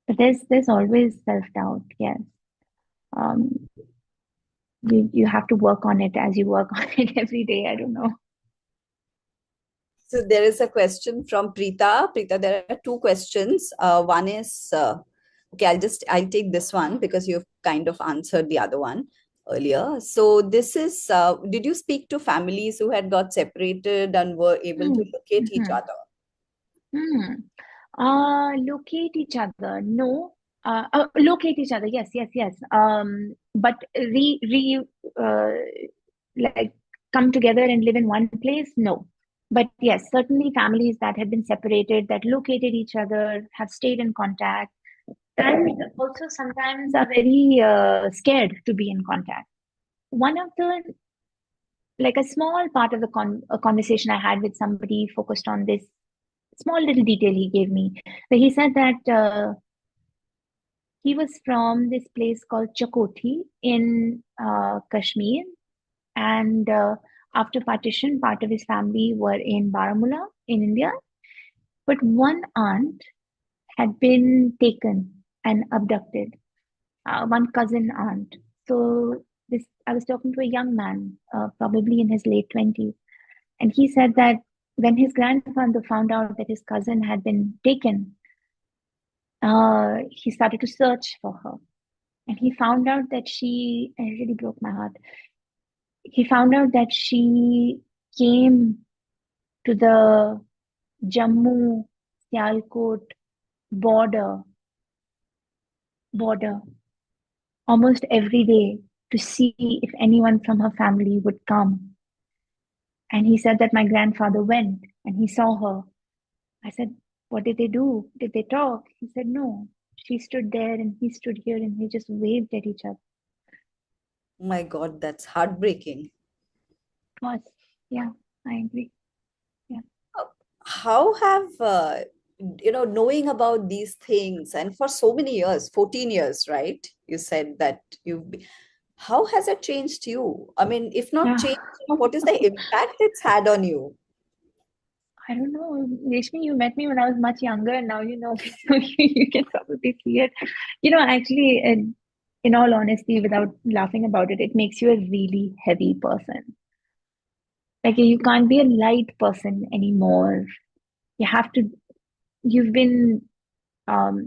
But there's always self-doubt, yes. Um, you have to work on it as you work on it every day. I don't know. So there is a question from Preeta. Preeta, there are two questions. One is, okay, I'll take this one because you've kind of answered the other one earlier. So this is, did you speak to families who had got separated and were able to locate each Mm-hmm. other? Hmm. Locate each other. No. Locate each other. Yes, yes, yes. But uh, like come together and live in one place? No. But yes, certainly families that have been separated, that located each other, have stayed in contact, and also sometimes are very scared to be in contact. One of the, like a small part of the a conversation I had with somebody focused on this small little detail he gave me. Where he said that he was from this place called Chakoti in Kashmir, and after partition, part of his family were in Baramulla in India. But one aunt had been taken and abducted, one cousin aunt. So this, I was talking to a young man, probably in his late 20s, and he said that when his grandfather found out that his cousin had been taken, he started to search for her. And he found out that it really broke my heart. He found out that she came to the Jammu Sialkot border, border almost every day to see if anyone from her family would come. And he said that my grandfather went and he saw her. I said, what did they do? Did they talk? He said, no. She stood there and he stood here and they just waved at each other. Oh my God, that's heartbreaking. Was, yeah, I agree. Yeah. How have, knowing about these things and for so many years, 14 years, right? You said that how has it changed you? I mean, if not Yeah. changed, what is the impact it's had on you? I don't know. Reshmi, you met me when I was much younger, and now you know me, so you can probably see it. Actually, in all honesty, without laughing about it, it makes you a really heavy person. Like you can't be a light person anymore. You have to, you've been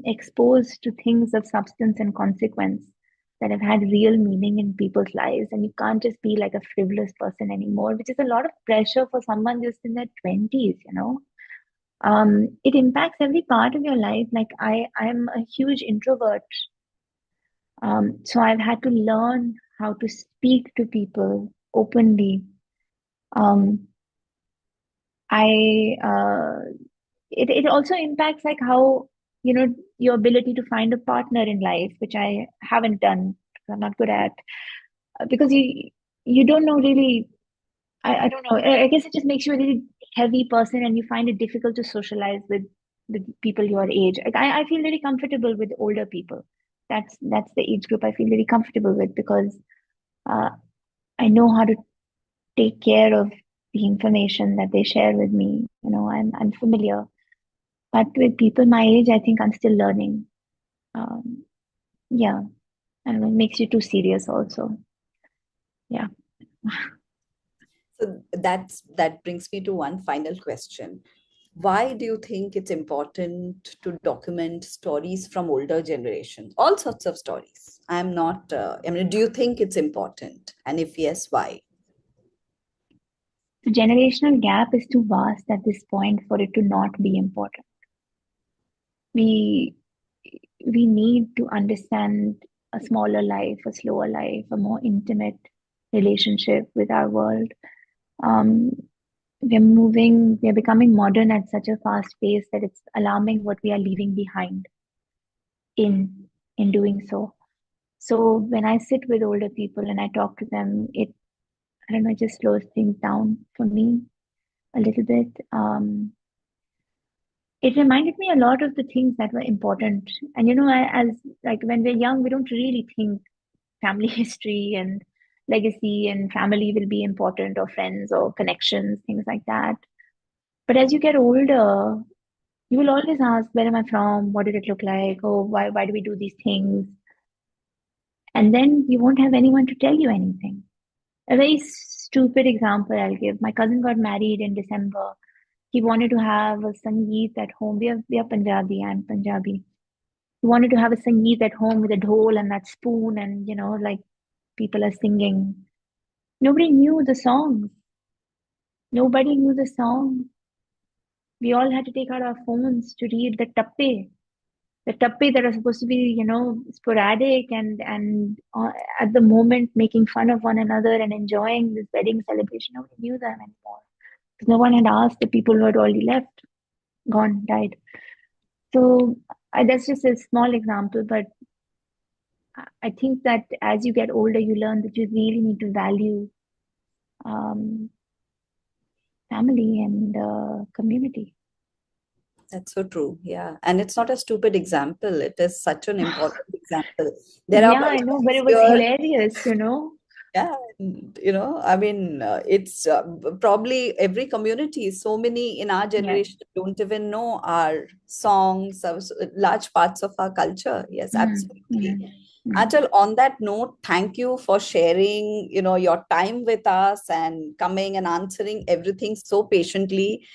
exposed to things of substance and consequence that have had real meaning in people's lives, and you can't just be like a frivolous person anymore, which is a lot of pressure for someone just in their 20s. It impacts every part of your life. Like I'm a huge introvert. So I've had to learn how to speak to people openly. Um, I it also impacts like how, your ability to find a partner in life, which I haven't done. I'm not good at because you don't know really. I don't know. I guess it just makes you a really heavy person, and you find it difficult to socialize with people your age. Like I feel very comfortable with older people. That's the age group I feel very comfortable with because uh, I know how to take care of the information that they share with me. I'm familiar. But with people my age, I think I'm still learning. Yeah. and it makes you too serious also. Yeah. So that brings me to one final question. Why do you think it's important to document stories from older generations? All sorts of stories. I'm not, I mean, do you think it's important? And if yes, why? The generational gap is too vast at this point for it to not be important. We we need to understand a smaller life, a slower life, a more intimate relationship with our world. Um, we're becoming modern at such a fast pace that it's alarming what we are leaving behind in in doing so. So when I sit with older people and I talk to them, I don't know, it just slows things down for me a little bit. It reminded me a lot of the things that were important. And as like when we're young, we don't really think family history and legacy and family will be important, or friends or connections, things like that. But as you get older, you will always ask, where am I from? What did it look like? Oh, why do we do these things? And then you won't have anyone to tell you anything. A very stupid example I'll give. My cousin got married in December. He wanted to have a Sangeet at home. We are Punjabi, I'm Punjabi. He wanted to have a Sangeet at home with a dhol and that spoon, and like people are singing. Nobody knew the songs. Nobody knew the song. We all had to take out our phones to read the tappe that are supposed to be, sporadic and at the moment making fun of one another and enjoying this wedding celebration. Nobody knew them anymore because no one had asked the people who had already left, gone, died. So that's just a small example, but I think that as you get older, you learn that you really need to value um, family and community. That's so true. Yeah. And it's not a stupid example. It is such an important example. There are Yeah, bunch I know, of but us it was here. hilarious. Yeah, and, I mean, it's probably every community. So many in our Yeah. generation don't even know our songs, large parts of our culture. Yes, Mm, absolutely. mm, mm. Achal, on that note, thank you for sharing, your time with us and coming and answering everything so patiently.